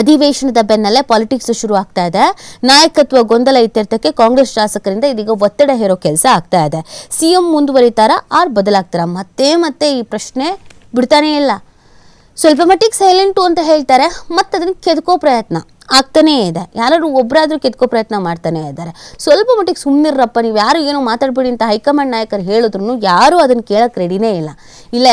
ಅಧಿವೇಶನದ ಬೆನ್ನಲ್ಲೇ ಪಾಲಿಟಿಕ್ಸ್ ಶುರು ಆಗ್ತಾ ಇದೆ. ನಾಯಕತ್ವ ಗೊಂದಲ ಇತ್ಯರ್ಥಕ್ಕೆ ಕಾಂಗ್ರೆಸ್ ಶಾಸಕರಿಂದ ಇದೀಗ ಒತ್ತಡ ಹೇರೋ ಕೆಲಸ ಆಗ್ತಾ ಇದೆ. ಸಿಎಂ ಮುಂದುವರಿತಾರಾ ಆರ್ ಬದಲಾಗ್ತಾರಾ? ಮತ್ತೆ ಈ ಪ್ರಶ್ನೆ ಬಿಡ್ತಾನೇ ಇಲ್ಲ. ಸ್ವಲ್ಪ ಮಟ್ಟಿಗೆ ಸೈಲೆಂಟು ಅಂತ ಹೇಳ್ತಾರೆ, ಮತ್ತೆ ಅದನ್ನ ಕೆದಕೋ ಪ್ರಯತ್ನ ಆಗ್ತಾನೇ ಇದೆ. ಯಾರು ಒಬ್ಬರಾದ್ರೂ ಕೆತ್ಕೋ ಪ್ರಯತ್ನ ಮಾಡ್ತಾನೆ ಇದ್ದಾರೆ. ಸ್ವಲ್ಪ ಮಟ್ಟಿಗೆ ಸುಮ್ಮನಿರಪ್ಪ, ನೀವು ಯಾರು ಏನೋ ಮಾತಾಡ್ಬೇಡಿ ಅಂತ ಹೈಕಮಾಂಡ್ ನಾಯಕರು ಹೇಳಿದ್ರು ಯಾರು ಅದನ್ನು ಕೇಳಕ್ಕೆ ರೆಡಿನೇ ಇಲ್ಲ. ಇಲ್ಲ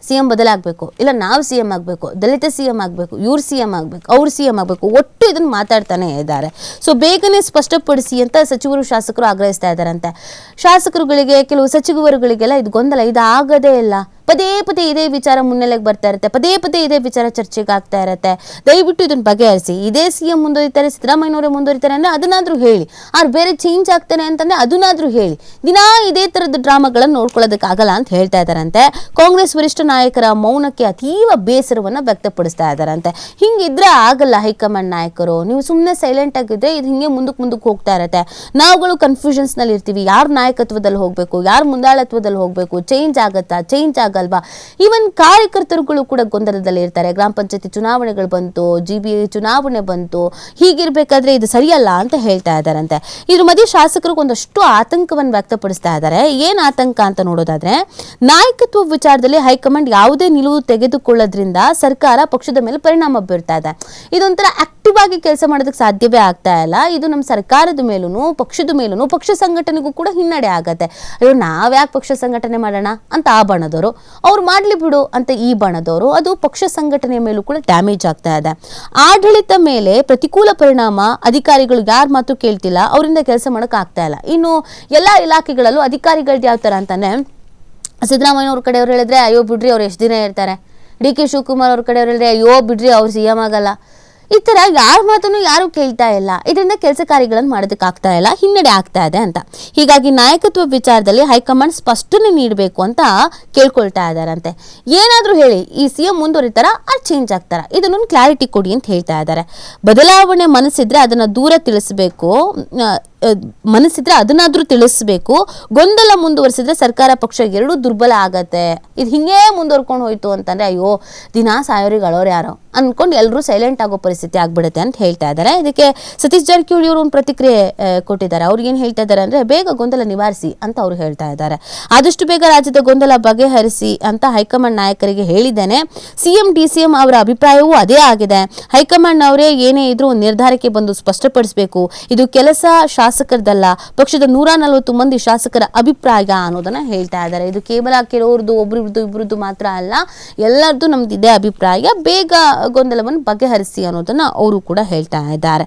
ಸಿ ಎಂ ಬದಲಾಗಬೇಕು, ಇಲ್ಲ ನಾವು ಸಿ ಎಂ ಆಗಬೇಕು, ದಲಿತ ಸಿ ಎಂ ಆಗಬೇಕು, ಇವ್ರು ಸಿ ಎಂ ಆಗಬೇಕು, ಅವ್ರು ಸಿ ಎಂ ಆಗಬೇಕು, ಒಟ್ಟು ಇದನ್ನು ಮಾತಾಡ್ತಾನೆ ಇದ್ದಾರೆ. ಸೊ ಬೇಗನೆ ಸ್ಪಷ್ಟಪಡಿಸಿ ಅಂತ ಸಚಿವರು ಶಾಸಕರು ಆಗ್ರಹಿಸ್ತಾ ಇದ್ದಾರಂತೆ. ಶಾಸಕರುಗಳಿಗೆ, ಕೆಲವು ಸಚಿವರುಗಳಿಗೆಲ್ಲ ಇದು ಗೊಂದಲ, ಇದು ಆಗದೇ ಇಲ್ಲ. ಪದೇ ಇದೇ ವಿಚಾರ ಮುನ್ನೆಲೆಗೆ ಬರ್ತಾ ಇರುತ್ತೆ, ಪದೇ ಇದೇ ವಿಚಾರ ಚರ್ಚೆಗೆ ಆಗ್ತಾ ಇರುತ್ತೆ. ದಯವಿಟ್ಟು ಇದನ್ನ ಬಗೆಹರಿಸಿ. ಇದೇ ಸಿಎಂ ಮುಂದುವರಿತಾರೆ, ಸಿದ್ದರಾಮಯ್ಯನವರೇ ಮುಂದುವರಿತಾರೆ ಅಂದ್ರೆ ಅದನ್ನಾದ್ರೂ ಹೇಳಿ. ಆದ್ರೆ ಬೇರೆ ಚೇಂಜ್ ಆಗ್ತಾನೆ ಅಂತಂದ್ರೆ ಅದನ್ನಾದ್ರೂ ಹೇಳಿ. ದಿನಾ ಇದೇ ತರದ ಡ್ರಾಮಾಗಳನ್ನ ನೋಡ್ಕೊಳ್ಳೋದಕ್ಕಾಗಲ್ಲ ಅಂತ ಹೇಳ್ತಾ ಇದ್ದಾರಂತೆ. ಕಾಂಗ್ರೆಸ್ ವರಿಷ್ಠ ನಾಯಕರ ಮೌನಕ್ಕೆ ಅತೀವ ಬೇಸರವನ್ನ ವ್ಯಕ್ತಪಡಿಸ್ತಾ ಇದ್ದಾರಂತೆ. ಹಿಂಗಿದ್ರೆ ಆಗಲ್ಲ ಹೈಕಮಾಂಡ್ ನಾಯಕರು, ನೀವು ಸುಮ್ಮನೆ ಸೈಲೆಂಟ್ ಆಗಿದ್ರೆ ಇದು ಹಿಂಗೆ ಮುಂದಕ್ಕೆ ಹೋಗ್ತಾ ಇರುತ್ತೆ. ನಾವುಗಳು ಕನ್ಫ್ಯೂಷನ್ಸ್ ನಲ್ಲಿ ಇರ್ತೀವಿ, ಯಾರು ನಾಯಕತ್ವದಲ್ಲಿ ಹೋಗ್ಬೇಕು, ಯಾರು ಮುಂದಾಳತ್ವದಲ್ಲಿ ಹೋಗ್ಬೇಕು, ಚೇಂಜ್ ಆಗತ್ತಾ, ಚೇಂಜ್ ಆಗಲ್ವಾ? ಈವನ್ ಕಾರ್ಯಕರ್ತರುಗಳು ಕೂಡ ಗೊಂದಲದಲ್ಲಿ ಇರ್ತಾರೆ. ಗ್ರಾಮ ಪಂಚಾಯತಿ ಚುನಾವಣೆಗಳು ಬಂತು, GB ಚುನಾವಣೆ ಬಂತು, ಹೀಗಿರ್ಬೇಕಾದ್ರೆ ಇದು ಸರಿಯಲ್ಲ ಅಂತ ಹೇಳ್ತಾ ಇದ್ದಾರಂತೆ. ಇದ್ರ ಮಧ್ಯೆ ಶಾಸಕರು ಒಂದಷ್ಟು ಆತಂಕವನ್ನು ವ್ಯಕ್ತಪಡಿಸ್ತಾ ಇದ್ದಾರೆ. ಏನ್ ಆತಂಕ ಅಂತ ನೋಡೋದಾದ್ರೆ, ನಾಯಕತ್ವ ವಿಚಾರದಲ್ಲಿ ಹೈಕಮಾಂಡ್ ಯಾವುದೇ ನಿಲುವು ತೆಗೆದುಕೊಳ್ಳೋದ್ರಿಂದ ಸರ್ಕಾರ ಪಕ್ಷದ ಮೇಲೆ ಪರಿಣಾಮ ಬೀರ್ತಾ ಇದೆ. ಇದೊಂಥರ ಆಕ್ಟಿವ್ ಆಗಿ ಕೆಲಸ ಮಾಡೋದಕ್ಕೆ ಸಾಧ್ಯವೇ ಆಗ್ತಾ ಇಲ್ಲ. ಇದು ನಮ್ಮ ಸರ್ಕಾರದ ಮೇಲೂ, ಪಕ್ಷದ ಮೇಲೂ, ಪಕ್ಷ ಸಂಘಟನೆಗೂ ಕೂಡ ಹಿನ್ನಡೆ ಆಗತ್ತೆ. ಅಯ್ಯೋ ನಾವ್ಯಾಕೆ ಪಕ್ಷ ಸಂಘಟನೆ ಮಾಡೋಣ ಅಂತ ಆ ಬಣದವರು, ಅವ್ರು ಮಾಡ್ಲಿ ಬಿಡು ಅಂತ ಈ ಬಣದವರು, ಅದು ಪಕ್ಷ ಸಂಘಟನೆಯ ಮೇಲೂ ಕೂಡ ಡ್ಯಾಮೇಜ್ ಆಗ್ತಾ ಇದೆ. ಆಡಳಿತ ಮೇಲೆ ಪ್ರತಿಕೂಲ ಪರಿಣಾಮ. ಅಧಿಕಾರಿಗಳು ಯಾರ ಮಾತು ಕೇಳ್ತಿಲ್ಲ, ಅವರಿಂದ ಕೆಲಸ ಮಾಡಕ್ ಆಗ್ತಾ ಇಲ್ಲ. ಇನ್ನು ಎಲ್ಲಾ ಇಲಾಖೆಗಳಲ್ಲೂ ಅಧಿಕಾರಿಗಳ್ದು ಯಾವ ತರ ಅಂತಾನೆ, ಸಿದ್ದರಾಮಯ್ಯ ಅವ್ರ ಕಡೆಯವ್ರು ಹೇಳಿದ್ರೆ ಅಯ್ಯೋ ಬಿಡ್ರಿ ಅವ್ರು ಎಷ್ಟು ದಿನ ಇರ್ತಾರೆ, DK ಶಿವಕುಮಾರ್ ಅವ್ರ ಕಡೆಯವ್ರು ಹೇಳಿದ್ರೆ ಅಯ್ಯೋ ಬಿಡ್ರಿ ಅವ್ರು CM ಆಗಲ್ಲ. ಈ ತರ ಯಾರ ಮಾತನ್ನು ಯಾರು ಕೇಳ್ತಾ ಇಲ್ಲ. ಇದರಿಂದ ಕೆಲಸ ಕಾರ್ಯಗಳನ್ನು ಮಾಡೋದಕ್ಕೆ ಆಗ್ತಾ ಇಲ್ಲ, ಹಿನ್ನಡೆ ಆಗ್ತಾ ಇದೆ ಅಂತ. ಹೀಗಾಗಿ ನಾಯಕತ್ವ ವಿಚಾರದಲ್ಲಿ ಹೈಕಮಾಂಡ್ ಸ್ಪಷ್ಟನೆ ನೀಡಬೇಕು ಅಂತ ಕೇಳ್ಕೊಳ್ತಾ ಇದ್ದಾರಂತೆ. ಏನಾದ್ರೂ ಹೇಳಿ, ಈ CM ಮುಂದುವರಿತಾರ ಅದು ಚೇಂಜ್ ಆಗ್ತಾರ, ಇದನ್ನೊಂದು ಕ್ಲಾರಿಟಿ ಕೊಡಿ ಅಂತ ಹೇಳ್ತಾ ಇದ್ದಾರೆ. ಬದಲಾವಣೆ ಮನಸ್ಸಿದ್ರೆ ಅದನ್ನ ದೂರ ತಿಳಿಸಬೇಕು, ಅದನ್ನಾದ್ರೂ ತಿಳಿಸ್ಬೇಕು. ಗೊಂದಲ ಮುಂದುವರಿಸಿದ್ರೆ ಸರ್ಕಾರ ಪಕ್ಷ ಎರಡೂ ದುರ್ಬಲ ಆಗತ್ತೆ. ಇದು ಹಿಂಗೇ ಮುಂದುವರ್ಕೊಂಡು ಹೋಯ್ತು ಅಂತಂದ್ರೆ ಅಯ್ಯೋ ದಿನಾ ಸಾಯೋರಿಗೆ ಅಳೋರು ಯಾರೋ ಅನ್ಕೊಂಡು ಎಲ್ಲರೂ ಸೈಲೆಂಟ್ ಆಗೋ ಪರಿಸ್ಥಿತಿ ಆಗ್ಬಿಡುತ್ತೆ ಅಂತ ಹೇಳ್ತಾ ಇದ್ದಾರೆ. ಇದಕ್ಕೆ ಸತೀಶ್ ಜಾರಕಿಹೊಳಿ ಅವರು ಒಂದು ಪ್ರತಿಕ್ರಿಯೆ ಕೊಟ್ಟಿದ್ದಾರೆ. ಅವ್ರು ಏನ್ ಹೇಳ್ತಾ ಇದ್ದಾರೆ ಅಂದ್ರೆ, ಬೇಗ ಗೊಂದಲ ನಿವಾರಿಸಿ ಅಂತ ಅವ್ರು ಹೇಳ್ತಾ ಇದ್ದಾರೆ. ಆದಷ್ಟು ಬೇಗ ರಾಜ್ಯದ ಗೊಂದಲ ಬಗೆಹರಿಸಿ ಅಂತ ಹೈಕಮಾಂಡ್ ನಾಯಕರಿಗೆ ಹೇಳಿದ್ದೇನೆ. CM DCM ಅವರ ಅಭಿಪ್ರಾಯವೂ ಅದೇ ಆಗಿದೆ. ಹೈಕಮಾಂಡ್ ಅವರೇ ಏನೇ ಇದ್ರೂ ಒಂದು ನಿರ್ಧಾರಕ್ಕೆ ಬಂದು ಸ್ಪಷ್ಟಪಡಿಸಬೇಕು. ಇದು ಕೆಲಸ ಶಾಸಕರದಲ್ಲ, ಪಕ್ಷದ 140 ಮಂದಿ ಶಾಸಕರ ಅಭಿಪ್ರಾಯ ಅನ್ನೋದನ್ನ ಹೇಳ್ತಾ ಇದ್ದಾರೆ. ಇದು ಕೇವಲ ಕೆಲವ್ರದ್ದು ಇಬ್ಬರದ್ದು ಮಾತ್ರ ಅಲ್ಲ, ಎಲ್ಲರದ್ದು ನಮ್ದು ಇದೇ ಅಭಿಪ್ರಾಯ. ಬೇಗ ಗೊಂದಲವನ್ನು ಬಗೆಹರಿಸಿ ಅನ್ನೋದನ್ನ ಅವರು ಕೂಡ ಹೇಳ್ತಾ ಇದ್ದಾರೆ.